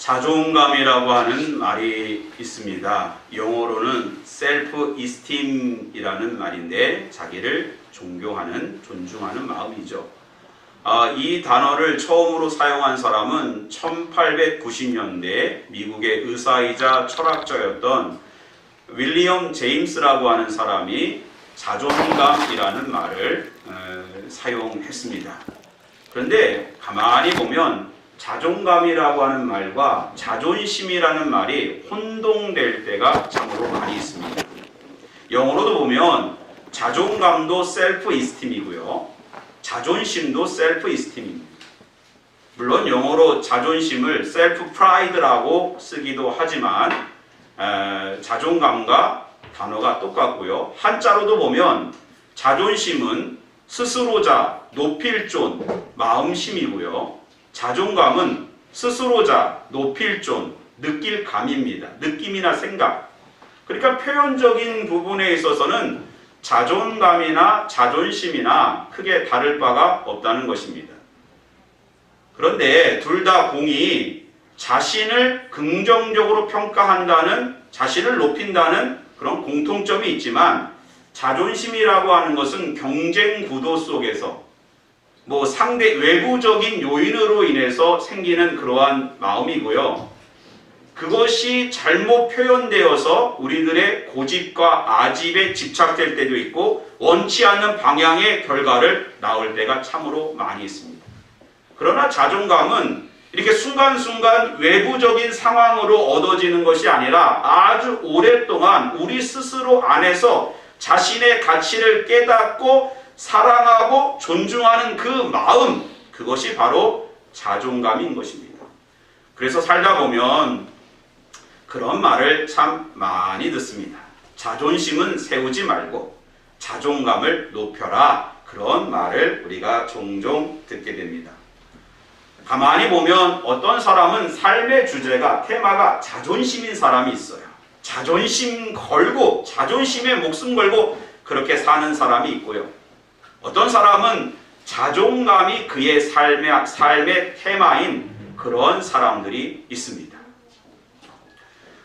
자존감이라고 하는 말이 있습니다. 영어로는 self-esteem이라는 말인데 자기를 존경하는, 존중하는 마음이죠. 이 단어를 처음으로 사용한 사람은 1890년대 미국의 의사이자 철학자였던 윌리엄 제임스라고 하는 사람이 자존감이라는 말을 사용했습니다. 그런데 가만히 보면 자존감이라고 하는 말과 자존심이라는 말이 혼동될 때가 참으로 많이 있습니다. 영어로도 보면 자존감도 self-esteem이고요. 자존심도 self-esteem입니다. 물론 영어로 자존심을 self-pride라고 쓰기도 하지만 자존감과 단어가 똑같고요. 한자로도 보면 자존심은 스스로자, 높일 존, 마음심이고요. 자존감은 스스로자, 높일 존, 느낄 감입니다. 느낌이나 생각. 그러니까 표현적인 부분에 있어서는 자존감이나 자존심이나 크게 다를 바가 없다는 것입니다. 그런데 둘 다 공이 자신을 긍정적으로 평가한다는, 자신을 높인다는 그런 공통점이 있지만 자존심이라고 하는 것은 경쟁 구도 속에서 상대 외부적인 요인으로 인해서 생기는 그러한 마음이고요. 그것이 잘못 표현되어서 우리들의 고집과 아집에 집착될 때도 있고 원치 않는 방향의 결과를 낳을 때가 참으로 많이 있습니다. 그러나 자존감은 이렇게 순간순간 외부적인 상황으로 얻어지는 것이 아니라 아주 오랫동안 우리 스스로 안에서 자신의 가치를 깨닫고 사랑하고 존중하는 그 마음, 그것이 바로 자존감인 것입니다. 그래서 살다 보면 그런 말을 참 많이 듣습니다. 자존심은 세우지 말고 자존감을 높여라. 그런 말을 우리가 종종 듣게 됩니다. 가만히 보면 어떤 사람은 삶의 주제가, 테마가 자존심인 사람이 있어요. 자존심 걸고, 자존심에 목숨 걸고 그렇게 사는 사람이 있고요. 어떤 사람은 자존감이 그의 삶의 테마인 그런 사람들이 있습니다.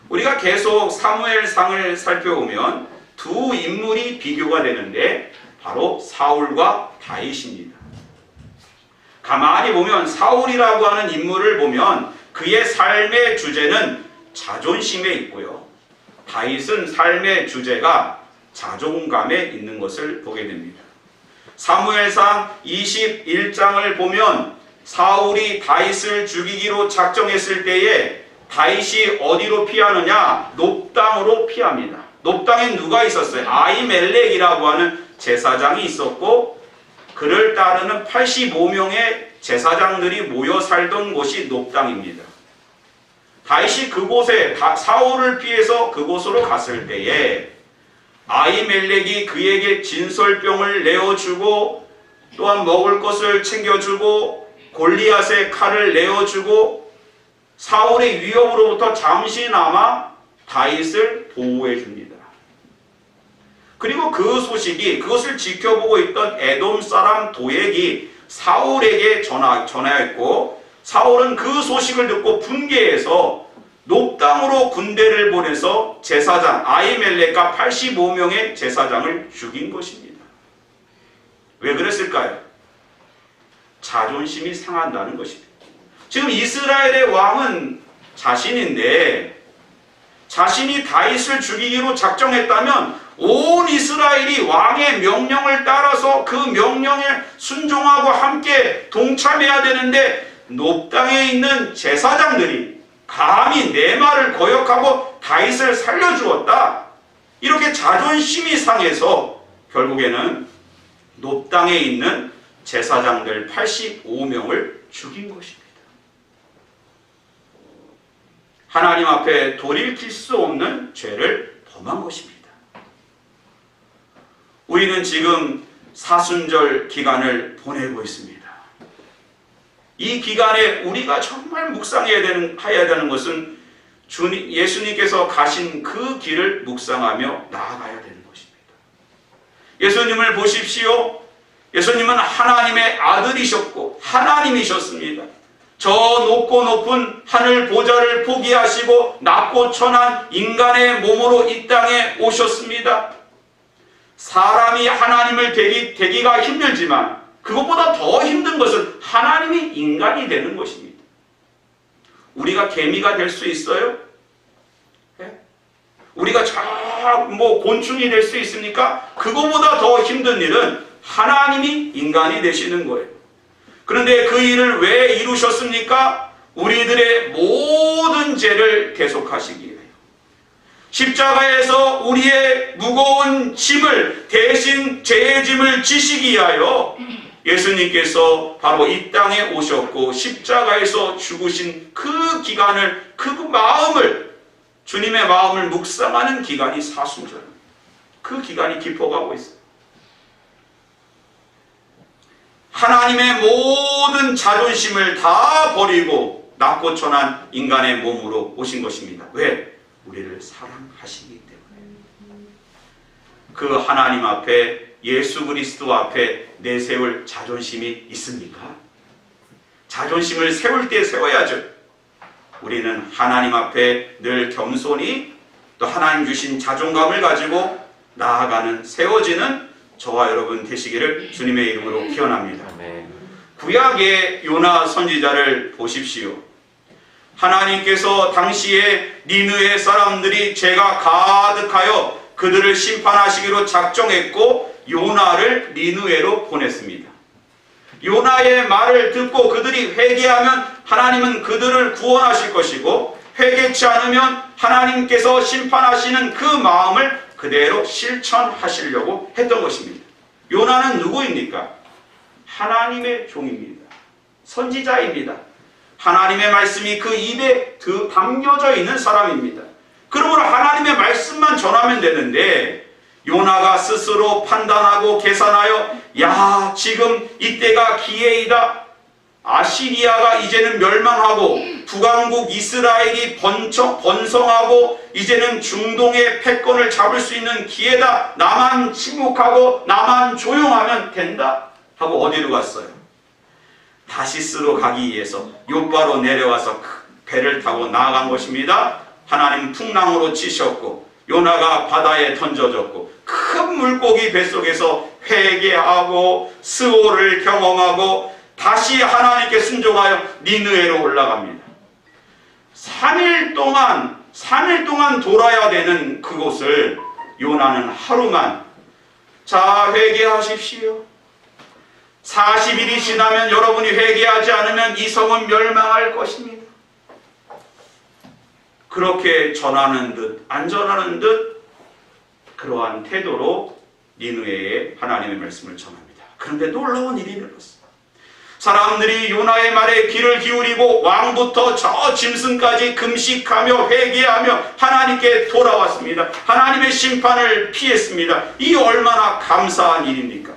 우리가 계속 사무엘상을 살펴보면 두 인물이 비교가 되는데 바로 사울과 다윗입니다. 가만히 보면 사울이라고 하는 인물을 보면 그의 삶의 주제는 자존심에 있고요. 다윗은 삶의 주제가 자존감에 있는 것을 보게 됩니다. 사무엘상 21장을 보면 사울이 다윗을 죽이기로 작정했을 때에 다윗이 어디로 피하느냐? 높당으로 피합니다. 높당에 누가 있었어요? 아히멜렉이라고 하는 제사장이 있었고 그를 따르는 85명의 제사장들이 모여 살던 곳이 높당입니다. 다윗이 그곳에 사울을 피해서 그곳으로 갔을 때에 아히멜렉이 그에게 진설병을 내어주고 또한 먹을 것을 챙겨주고 골리앗의 칼을 내어주고 사울의 위협으로부터 잠시나마 다윗을 보호해 줍니다. 그리고 그 소식이, 그것을 지켜보고 있던 에돔 사람 도액이 사울에게 전하였고 사울은 그 소식을 듣고 분개해서 높당으로 군대를 보내서 제사장 아히멜렉과 85명의 제사장을 죽인 것입니다. 왜 그랬을까요? 자존심이 상한다는 것입니다. 지금 이스라엘의 왕은 자신인데 자신이 다윗을 죽이기로 작정했다면 온 이스라엘이 왕의 명령을 따라서 그 명령에 순종하고 함께 동참해야 되는데 높당에 있는 제사장들이 감히 내 말을 거역하고 다윗을 살려주었다. 이렇게 자존심이 상해서 결국에는 높당에 있는 제사장들 85명을 죽인 것입니다. 하나님 앞에 돌이킬 수 없는 죄를 범한 것입니다. 우리는 지금 사순절 기간을 보내고 있습니다. 이 기간에 우리가 정말 묵상해야 되는 것은 예수님께서 가신 그 길을 묵상하며 나아가야 되는 것입니다. 예수님을 보십시오. 예수님은 하나님의 아들이셨고 하나님이셨습니다. 저 높고 높은 하늘 보좌를 포기하시고 낮고 천한 인간의 몸으로 이 땅에 오셨습니다. 사람이 하나님을 되기가 힘들지만 그것보다 더 힘든 것은 하나님이 인간이 되는 것입니다. 우리가 개미가 될 수 있어요? 네? 우리가 곤충이 될 수 있습니까? 그것보다 더 힘든 일은 하나님이 인간이 되시는 거예요. 그런데 그 일을 왜 이루셨습니까? 우리들의 모든 죄를 대속하시기 위해요. 십자가에서 우리의 무거운 짐을 대신 죄의 짐을 지시기 위하여 예수님께서 바로 이 땅에 오셨고 십자가에서 죽으신 그 기간을, 그 마음을, 주님의 마음을 묵상하는 기간이 사순절. 그 기간이 깊어가고 있어요. 하나님의 모든 자존심을 다 버리고 낮고 천한 인간의 몸으로 오신 것입니다. 왜? 우리를 사랑하시기 때문에. 그 하나님 앞에, 예수 그리스도 앞에 내세울 자존심이 있습니까? 자존심을 세울 때 세워야죠. 우리는 하나님 앞에 늘 겸손히 또 하나님 주신 자존감을 가지고 나아가는, 세워지는 저와 여러분 되시기를 주님의 이름으로 기원합니다. 구약의 요나 선지자를 보십시오. 하나님께서 당시에 니느웨 사람들이 죄가 가득하여 그들을 심판하시기로 작정했고 요나를 니느웨로 보냈습니다. 요나의 말을 듣고 그들이 회개하면 하나님은 그들을 구원하실 것이고 회개치 않으면 하나님께서 심판하시는 그 마음을 그대로 실천하시려고 했던 것입니다. 요나는 누구입니까? 하나님의 종입니다. 선지자입니다. 하나님의 말씀이 그 입에 담겨져 있는 사람입니다. 그러므로 하나님의 말씀만 전하면 되는데 요나가 스스로 판단하고 계산하여 야, 지금 이때가 기회이다. 아시리아가 이제는 멸망하고 북왕국 이스라엘이 번성하고 이제는 중동의 패권을 잡을 수 있는 기회다. 나만 침묵하고 나만 조용하면 된다 하고 어디로 갔어요? 다시스로 가기 위해서 요바로 내려와서 배를 타고 나아간 것입니다. 하나님 풍랑으로 치셨고 요나가 바다에 던져졌고 큰 물고기 뱃속에서 회개하고 스오를 경험하고 다시 하나님께 순종하여 니느웨로 올라갑니다. 3일 동안 돌아야 되는 그곳을 요나는 하루만, 자, 회개하십시오. 40일이 지나면 여러분이 회개하지 않으면 이 성은 멸망할 것입니다. 그렇게 전하는 듯 안 전하는 듯 그러한 태도로 니느웨에 하나님의 말씀을 전합니다. 그런데 놀라운 일이 일어났습니다. 사람들이 요나의 말에 귀를 기울이고 왕부터 저 짐승까지 금식하며 회개하며 하나님께 돌아왔습니다. 하나님의 심판을 피했습니다. 이 얼마나 감사한 일입니까?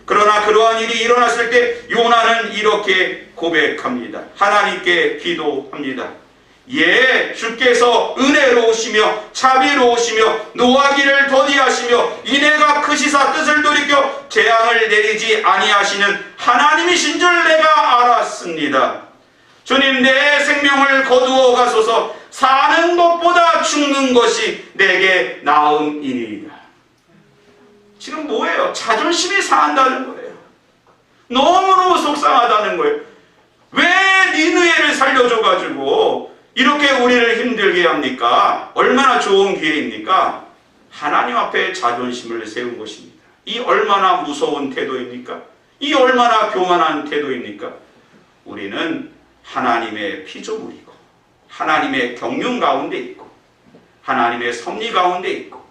그러나 그러한 일이 일어났을 때 요나는 이렇게 고백합니다. 하나님께 기도합니다. 예, 주께서 은혜로우시며 자비로우시며 노하기를 더디하시며 인애가 크시사 뜻을 돌이켜 재앙을 내리지 아니하시는 하나님이신 줄 내가 알았습니다. 주님, 내 생명을 거두어 가소서. 사는 것보다 죽는 것이 내게 나음이니이다. 지금 뭐예요? 자존심이 상한다는 거예요. 너무너무 속상하다는 거예요. 왜 니느웨를 살려줘가지고 이렇게 우리를 힘들게 합니까? 얼마나 좋은 기회입니까? 하나님 앞에 자존심을 세운 것입니다. 이 얼마나 무서운 태도입니까? 이 얼마나 교만한 태도입니까? 우리는 하나님의 피조물이고 하나님의 경륜 가운데 있고 하나님의 섭리 가운데 있고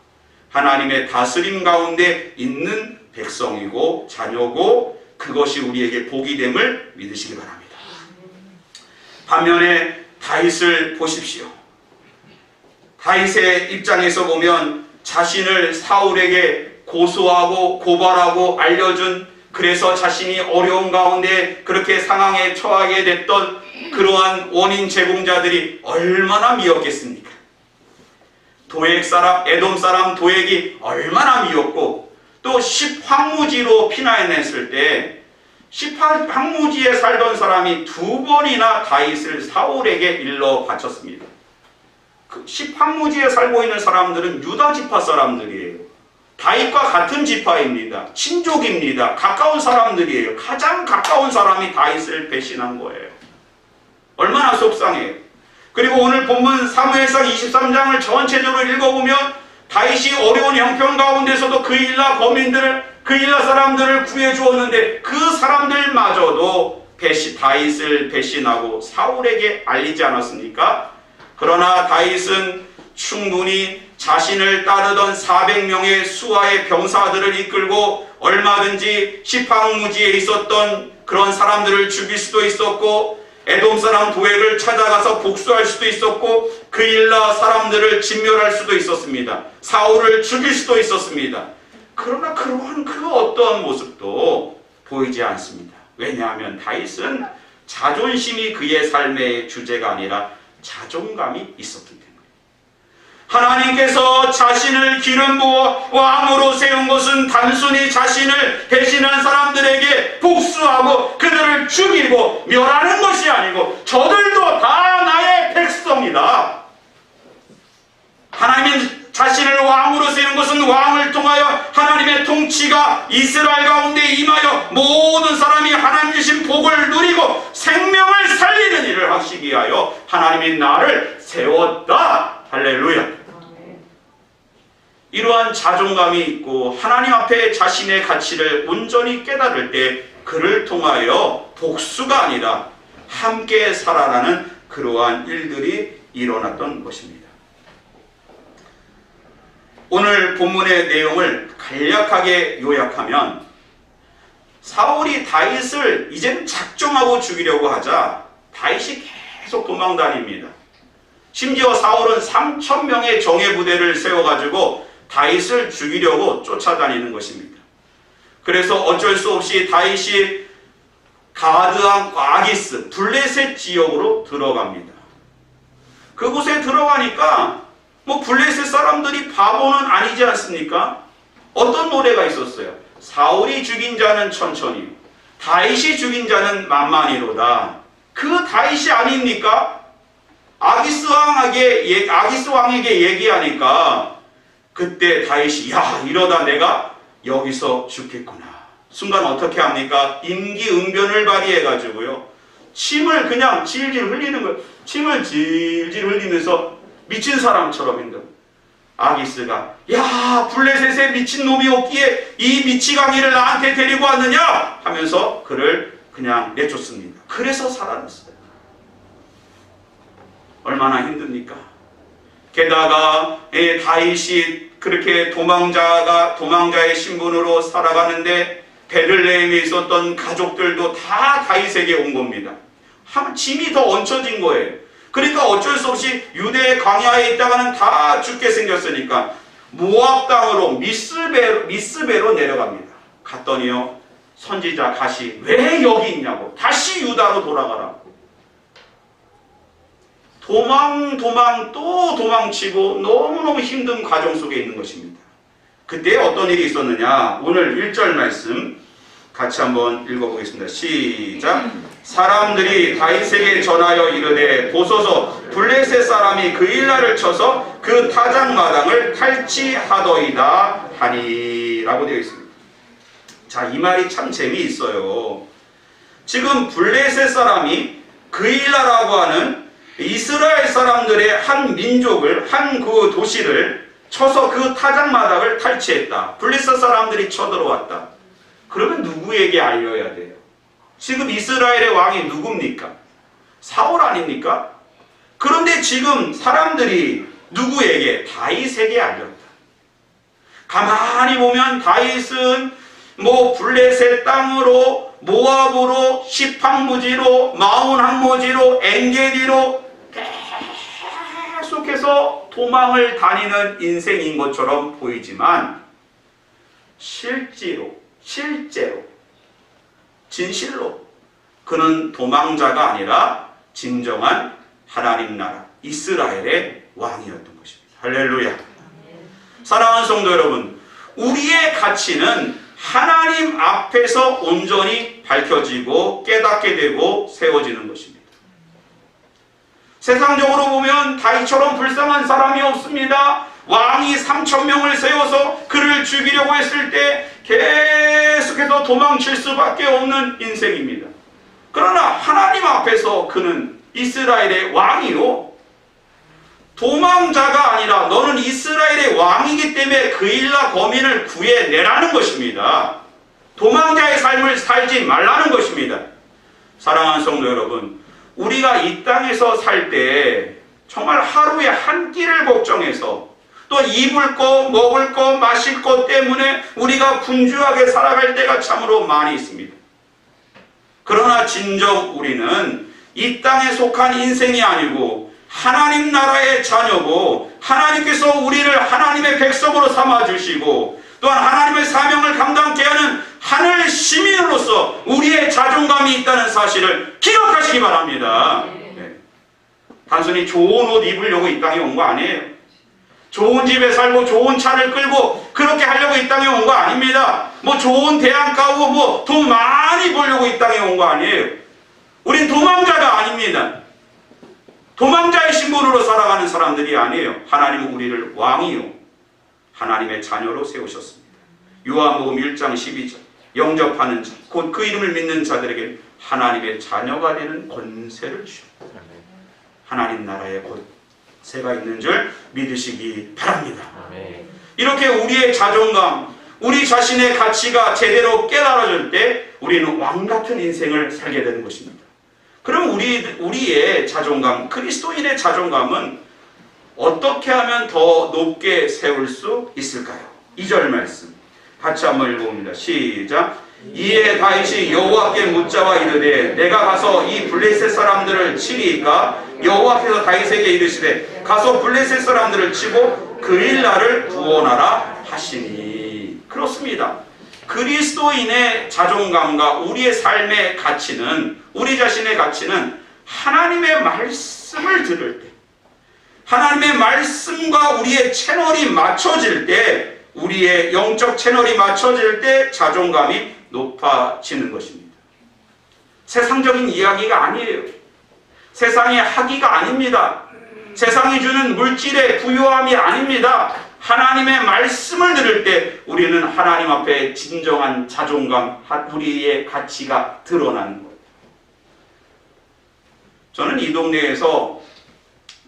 하나님의 다스림 가운데 있는 백성이고 자녀고 그것이 우리에게 복이 됨을 믿으시기 바랍니다. 반면에 다윗을 보십시오. 다윗의 입장에서 보면 자신을 사울에게 고소하고 고발하고 알려준, 그래서 자신이 어려운 가운데 그렇게 상황에 처하게 됐던 그러한 원인 제공자들이 얼마나 미웠겠습니까? 도액 사람, 에돔 사람 도액이 얼마나 미웠고 또 10황무지로 피난했을 때 시팡무지에 살던 사람이 2번이나 다윗을 사울에게 일러 바쳤습니다. 그 시팡무지에 살고 있는 사람들은 유다 지파 사람들이에요. 다윗과 같은 지파입니다. 친족입니다. 가까운 사람들이에요. 가장 가까운 사람이 다윗을 배신한 거예요. 얼마나 속상해요. 그리고 오늘 본문 사무엘상 23장을 전체적으로 읽어보면 다윗이 어려운 형편 가운데서도 그일라 거민들을, 그일라 사람들을 구해주었는데 그 사람들마저도 다윗을 배신하고 사울에게 알리지 않았습니까? 그러나 다윗은 충분히 자신을 따르던 400명의 수하의 병사들을 이끌고 얼마든지 시팡무지에 있었던 그런 사람들을 죽일 수도 있었고, 에돔 사람 도액을 찾아가서 복수할 수도 있었고, 그일라 사람들을 진멸할 수도 있었습니다. 사울을 죽일 수도 있었습니다. 그러나 그러한 그 어떠한 모습도 보이지 않습니다. 왜냐하면 다윗은 자존심이 그의 삶의 주제가 아니라 자존감이 있었기 때문에. 하나님께서 자신을 기름 부어 왕으로 세운 것은 단순히 자신을 배신한 사람들에게 복수하고 그들을 죽이고 멸하는 것이 아니고 저들도 다 나의 백성이다. 하나님은 자신을 왕으로 세운 것은 왕을 통하여 하나님의 통치가 이스라엘 가운데 임하여 모든 사람이 하나님 주신 복을 누리고 생명을 살리는 일을 하시기 위하여 하나님이 나를 세웠다. 할렐루야. 이러한 자존감이 있고 하나님 앞에 자신의 가치를 온전히 깨달을 때 그를 통하여 복수가 아니라 함께 살아가는 그러한 일들이 일어났던 것입니다. 오늘 본문의 내용을 간략하게 요약하면 사울이 다윗을 이제는 작정하고 죽이려고 하자 다윗이 계속 도망다닙니다. 심지어 사울은 3,000명의 정예 부대를 세워가지고 다윗을 죽이려고 쫓아다니는 것입니다. 그래서 어쩔 수 없이 다윗이 가드암 아기스 블레셋 지역으로 들어갑니다. 그곳에 들어가니까 블레셋 사람들이 바보는 아니지 않습니까? 어떤 노래가 있었어요? 사울이 죽인 자는 천천히, 다윗이 죽인 자는 만만히로다. 그 다윗이 아닙니까? 아기스 왕에게 얘기하니까 그때 다윗이 야, 이러다 내가 여기서 죽겠구나. 순간 어떻게 합니까? 임기응변을 발휘해가지고요, 침을 그냥 질질 흘리는 거예요. 침을 질질 흘리면서 미친 사람처럼 있는 아기스가 야, 블레셋에 미친 놈이 없기에 이 미치광이를 나한테 데리고 왔느냐 하면서 그를 그냥 내쫓습니다. 그래서 살아났어요. 얼마나 힘듭니까? 게다가 다윗이 그렇게 도망자의 신분으로 살아가는데 베들레헴에 있었던 가족들도 다 다윗에게 온 겁니다. 짐이 더 얹혀진 거예요. 그러니까 어쩔 수 없이 유대 광야에 있다가는 다 죽게 생겼으니까 모압 땅으로 미스베로 내려갑니다. 갔더니요, 선지자 갓이 왜 여기 있냐고 다시 유다로 돌아가라고. 또 도망치고 너무너무 힘든 과정 속에 있는 것입니다. 그때 어떤 일이 있었느냐, 오늘 1절 말씀 같이 한번 읽어보겠습니다. 시작. 사람들이 다윗에게 전하여 이르되 보소서 블레셋 사람이 그일라를 쳐서 그 타작마당을 탈취하더이다 하니 라고 되어 있습니다. 자, 이 말이 참 재미있어요. 지금 블레셋 사람이 그일라라고 하는 이스라엘 사람들의 한 민족을, 한 그 도시를 쳐서 그 타작마당을 탈취했다. 블레셋 사람들이 쳐들어왔다. 그러면 누구에게 알려야 돼요? 지금 이스라엘의 왕이 누굽니까? 사울 아닙니까? 그런데 지금 사람들이 누구에게? 다윗에게 알렸다. 가만히 보면 다윗은 블레셋 땅으로, 모압으로, 시팡무지로, 마온 항모지로, 엔게디로 계속해서 도망을 다니는 인생인 것처럼 보이지만 실제로 진실로 그는 도망자가 아니라 진정한 하나님 나라 이스라엘의 왕이었던 것입니다. 할렐루야. 사랑하는 성도 여러분, 우리의 가치는 하나님 앞에서 온전히 밝혀지고 깨닫게 되고 세워지는 것입니다. 세상적으로 보면 다윗처럼 불쌍한 사람이 없습니다. 왕이 3,000명을 세워서 그를 죽이려고 했을 때 계속해서 도망칠 수밖에 없는 인생입니다. 그러나 하나님 앞에서 그는 이스라엘의 왕이요, 도망자가 아니라 너는 이스라엘의 왕이기 때문에 그 일라 거민을 구해내라는 것입니다. 도망자의 삶을 살지 말라는 것입니다. 사랑하는 성도 여러분, 우리가 이 땅에서 살 때 정말 하루에 한 끼를 걱정해서 또 입을 것, 먹을 것, 마실 것 때문에 우리가 분주하게 살아갈 때가 참으로 많이 있습니다. 그러나 진정 우리는 이 땅에 속한 인생이 아니고 하나님 나라의 자녀고, 하나님께서 우리를 하나님의 백성으로 삼아주시고 또한 하나님의 사명을 감당케 하는 하늘 시민으로서 우리의 자존감이 있다는 사실을 기억하시기 바랍니다. 네. 단순히 좋은 옷 입으려고 이 땅에 온 거 아니에요. 좋은 집에 살고 좋은 차를 끌고 그렇게 하려고 이 땅에 온 거 아닙니다. 뭐 좋은 대학 가고 뭐 돈 많이 벌려고 이 땅에 온 거 아니에요. 우린 도망자가 아닙니다. 도망자의 신분으로 살아가는 사람들이 아니에요. 하나님은 우리를 왕이요, 하나님의 자녀로 세우셨습니다. 요한복음 1장 12절, 영접하는 자, 곧 그 이름을 믿는 자들에게 하나님의 자녀가 되는 권세를 주셨다. 하나님 나라에 권세가 있는 줄 믿으시기 바랍니다. 이렇게 우리의 자존감, 우리 자신의 가치가 제대로 깨달아질 때 우리는 왕같은 인생을 살게 되는 것입니다. 그럼 우리의 자존감, 그리스도인의 자존감은 어떻게 하면 더 높게 세울 수 있을까요? 2절 말씀 같이 한번 읽어봅니다. 시작. 이에 다윗이 여호와께 묻자와 이르되 내가 가서 이 블레셋 사람들을 치리이까? 여호와께서 다윗에게 이르시되 가서 블레셋 사람들을 치고 그일라를 구원하라 하시니. 그렇습니다. 그리스도인의 자존감과 우리의 삶의 가치는, 우리 자신의 가치는 하나님의 말씀을 들을 때, 하나님의 말씀과 우리의 채널이 맞춰질 때, 우리의 영적 채널이 맞춰질 때 자존감이 높아지는 것입니다. 세상적인 이야기가 아니에요. 세상의 학위가 아닙니다. 세상이 주는 물질의 부유함이 아닙니다. 하나님의 말씀을 들을 때 우리는 하나님 앞에 진정한 자존감, 우리의 가치가 드러나는 거예요. 저는 이 동네에서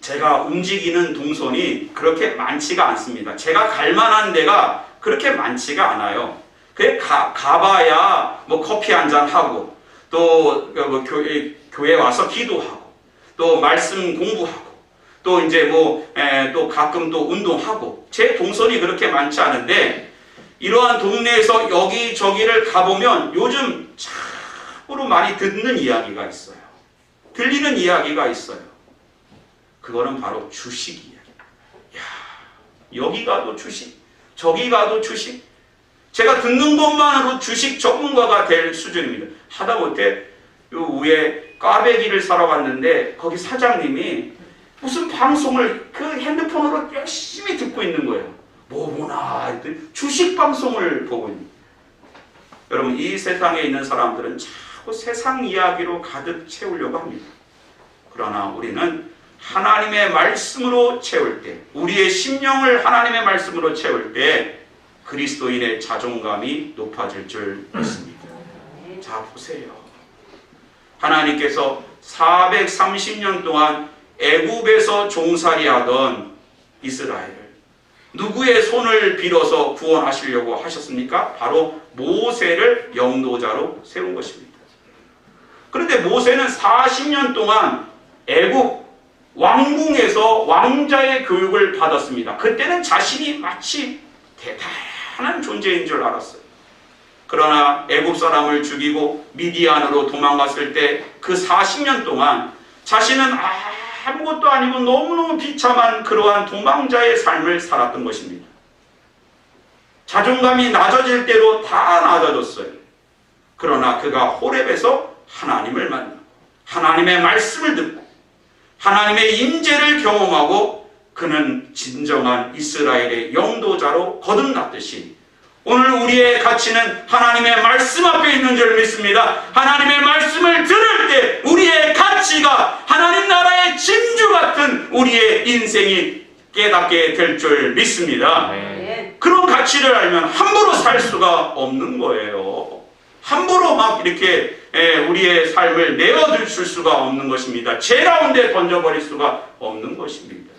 제가 움직이는 동선이 그렇게 많지가 않습니다. 제가 갈 만한 데가 그렇게 많지가 않아요. 그게 가봐야 뭐 커피 한잔 하고 또 뭐 교회 와서 기도하고 또 말씀 공부하고 또 이제 또 가끔 또 운동하고, 제 동선이 그렇게 많지 않은데 이러한 동네에서 여기저기를 가보면 요즘 참으로 많이 듣는 이야기가 있어요. 들리는 이야기가 있어요. 그거는 바로 주식 이야기. 여기 가도 주식, 저기 가도 주식. 제가 듣는 것만으로 주식 전문가가 될 수준입니다. 하다못해 요 위에 꽈배기를 사러 갔는데 거기 사장님이 무슨 방송을 그 핸드폰으로 열심히 듣고 있는 거예요. 뭐구나 했더니 주식 방송을 보고 있는 거예요. 여러분, 이 세상에 있는 사람들은 자꾸 세상 이야기로 가득 채우려고 합니다. 그러나 우리는 하나님의 말씀으로 채울 때, 우리의 심령을 하나님의 말씀으로 채울 때 그리스도인의 자존감이 높아질 줄 믿습니다. 자, 보세요. 하나님께서 430년 동안 애굽에서 종살이하던 이스라엘을 누구의 손을 빌어서 구원하시려고 하셨습니까? 바로 모세를 영도자로 세운 것입니다. 그런데 모세는 40년 동안 애굽 왕궁에서 왕자의 교육을 받았습니다. 그때는 자신이 마치 대단한 존재인 줄 알았어요. 그러나 애굽 사람을 죽이고 미디안으로 도망갔을 때 그 40년 동안 자신은 아무것도 아니고 너무너무 비참한 그러한 도망자의 삶을 살았던 것입니다. 자존감이 낮아질 대로 다 낮아졌어요. 그러나 그가 호렙에서 하나님을 만나고 하나님의 말씀을 듣고 하나님의 임재를 경험하고 그는 진정한 이스라엘의 영도자로 거듭났듯이 오늘 우리의 가치는 하나님의 말씀 앞에 있는 줄 믿습니다. 하나님의 말씀을 들을 때 우리의 가치가 하나님 나라의 진주 같은 우리의 인생이 깨닫게 될 줄 믿습니다. 그런 가치를 알면 함부로 살 수가 없는 거예요. 함부로 막 이렇게 우리의 삶을 내어줄 수가 없는 것입니다. 죄 가운데 던져버릴 수가 없는 것입니다.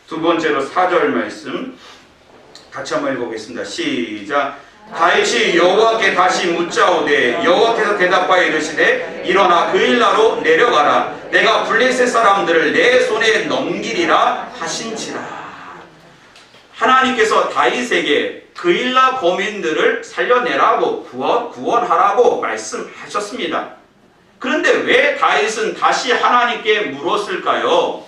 두 번째로 4절 말씀 같이 한번 읽어보겠습니다. 시작. 다윗이 여호와께 다시 묻자오되 여호와께서 대답하여 이르시되 일어나 그일라로 내려가라. 내가 블레셋 사람들을 내 손에 넘기리라 하신지라. 하나님께서 다윗에게 그일라 거민들을 살려내라고 구원하라고 말씀하셨습니다. 그런데 왜 다윗은 다시 하나님께 물었을까요?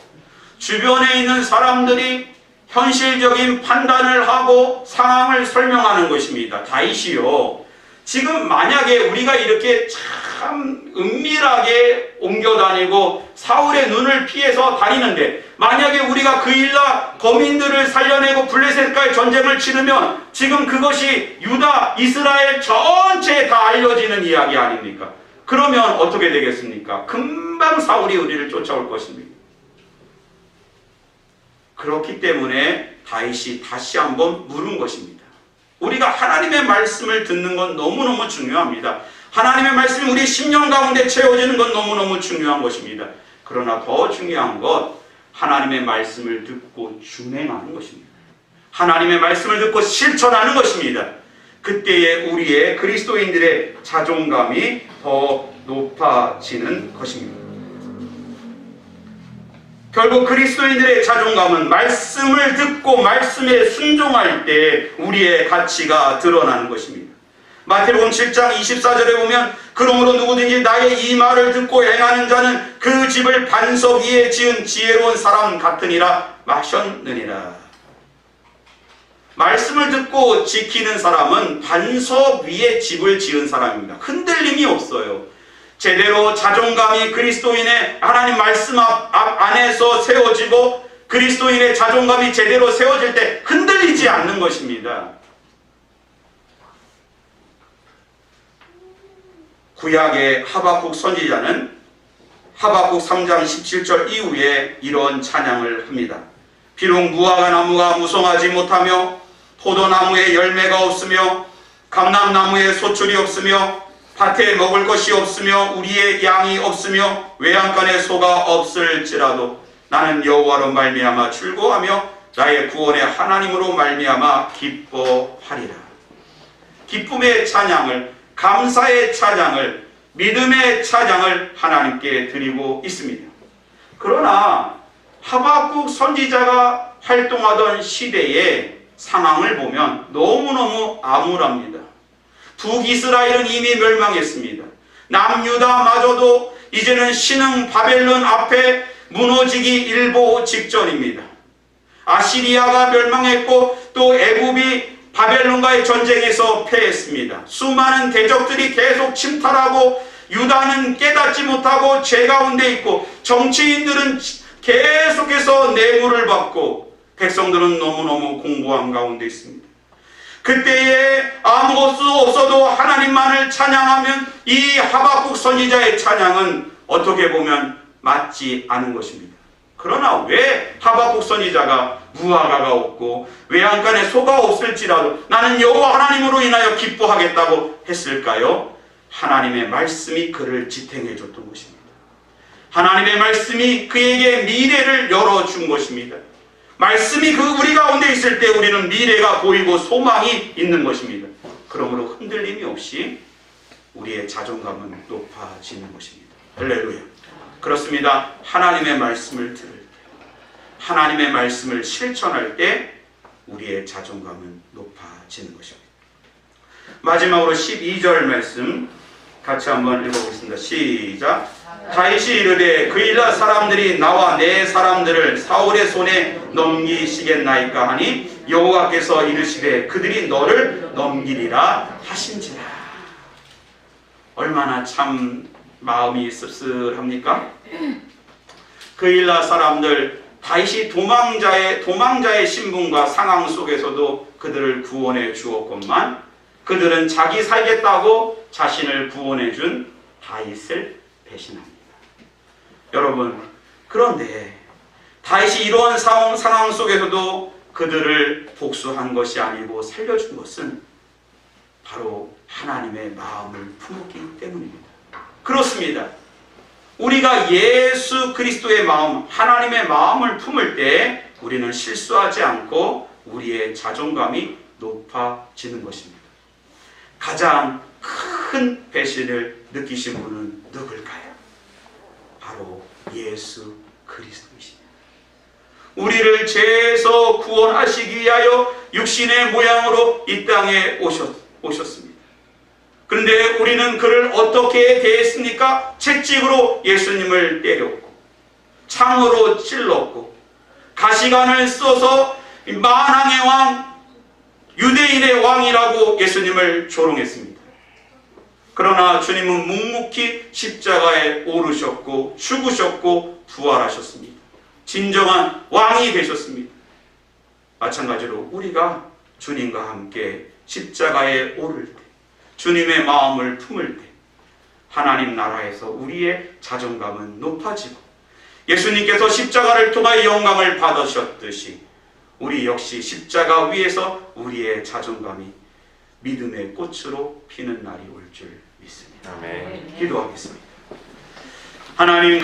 주변에 있는 사람들이 현실적인 판단을 하고 상황을 설명하는 것입니다. 다윗이요. 지금 만약에 우리가 이렇게 참 은밀하게 옮겨다니고 사울의 눈을 피해서 다니는데 만약에 우리가 그일라 거민들을 살려내고 블레셋과의 전쟁을 치르면 지금 그것이 유다, 이스라엘 전체에 다 알려지는 이야기 아닙니까? 그러면 어떻게 되겠습니까? 금방 사울이 우리를 쫓아올 것입니다. 그렇기 때문에 다윗이 다시 한번 물은 것입니다. 우리가 하나님의 말씀을 듣는 건 너무너무 중요합니다. 하나님의 말씀이 우리 심령 가운데 채워지는 건 너무너무 중요한 것입니다. 그러나 더 중요한 것 하나님의 말씀을 듣고 준행하는 것입니다. 하나님의 말씀을 듣고 실천하는 것입니다. 그때에 우리의 그리스도인들의 자존감이 더 높아지는 것입니다. 결국 그리스도인들의 자존감은 말씀을 듣고 말씀에 순종할 때 우리의 가치가 드러나는 것입니다. 마태복음 7장 24절에 보면 그러므로 누구든지 나의 이 말을 듣고 행하는 자는 그 집을 반석 위에 지은 지혜로운 사람 같으니라 마셨느니라. 말씀을 듣고 지키는 사람은 반석 위에 집을 지은 사람입니다. 흔들림이 없어요. 제대로 자존감이 그리스도인의 하나님 말씀 안에서 세워지고 그리스도인의 자존감이 제대로 세워질 때 흔들리지 않는 것입니다. 구약의 하박국 선지자는 하박국 3장 17절 이후에 이런 찬양을 합니다. 비록 무화과 나무가 무성하지 못하며 포도나무에 열매가 없으며 감람나무에 소출이 없으며 밭에 먹을 것이 없으며 우리의 양이 없으며 외양간에 소가 없을지라도 나는 여호와로 말미암아 즐거워하며 나의 구원의 하나님으로 말미암아 기뻐하리라. 기쁨의 찬양을, 감사의 찬양을, 믿음의 찬양을 하나님께 드리고 있습니다. 그러나 하박국 선지자가 활동하던 시대의 상황을 보면 너무너무 암울합니다. 북이스라엘은 이미 멸망했습니다. 남유다마저도 이제는 신흥 바벨론 앞에 무너지기 일보 직전입니다. 아시리아가 멸망했고 또 애굽이 바벨론과의 전쟁에서 패했습니다. 수많은 대적들이 계속 침탈하고 유다는 깨닫지 못하고 죄 가운데 있고 정치인들은 계속해서 뇌물을 받고 백성들은 너무너무 공고한 가운데 있습니다. 그때에 아무것도 없어도 하나님만을 찬양하면 이 하박국 선지자의 찬양은 어떻게 보면 맞지 않은 것입니다. 그러나 왜 하박국 선지자가 무화과가 없고 외양간에 소가 없을지라도 나는 여호와 하나님으로 인하여 기뻐하겠다고 했을까요? 하나님의 말씀이 그를 지탱해 줬던 것입니다. 하나님의 말씀이 그에게 미래를 열어준 것입니다. 말씀이 우리 가운데 있을 때 우리는 미래가 보이고 소망이 있는 것입니다. 그러므로 흔들림이 없이 우리의 자존감은 높아지는 것입니다. 할렐루야. 그렇습니다. 하나님의 말씀을 들을 때, 하나님의 말씀을 실천할 때 우리의 자존감은 높아지는 것입니다. 마지막으로 12절 말씀 같이 한번 읽어보겠습니다. 시작. 다윗이 이르되 그일라 사람들이 나와 내 사람들을 사울의 손에 넘기시겠나이까 하니 여호와께서 이르시되 그들이 너를 넘기리라 하신지라. 얼마나 참 마음이 씁쓸합니까? 그일라 사람들 다윗이 도망자의 신분과 상황 속에서도 그들을 구원해 주었건만 그들은 자기 살겠다고 자신을 구원해 준 다윗을 배신합니다. 여러분, 그런데 다윗이 이러한 상황 속에서도 그들을 복수한 것이 아니고 살려준 것은 바로 하나님의 마음을 품었기 때문입니다. 그렇습니다. 우리가 예수 그리스도의 마음, 하나님의 마음을 품을 때 우리는 실수하지 않고 우리의 자존감이 높아지는 것입니다. 가장 큰 배신을 느끼신 분은 누굴까요? 바로 예수 그리스도이십니다. 우리를 죄에서 구원하시기 위하여 육신의 모양으로 이 땅에 오셨습니다. 그런데 우리는 그를 어떻게 대했습니까? 채찍으로 예수님을 때렸고 창으로 찔렀고 가시관을 써서 만왕의 왕, 유대인의 왕이라고 예수님을 조롱했습니다. 그러나 주님은 묵묵히 십자가에 오르셨고 죽으셨고 부활하셨습니다. 진정한 왕이 되셨습니다. 마찬가지로 우리가 주님과 함께 십자가에 오를 때, 주님의 마음을 품을 때 하나님 나라에서 우리의 자존감은 높아지고 예수님께서 십자가를 통하여 영광을 받으셨듯이 우리 역시 십자가 위에서 우리의 자존감이 믿음의 꽃으로 피는 날이 올 줄 믿습니다. 아멘. 기도하겠습니다. 하나님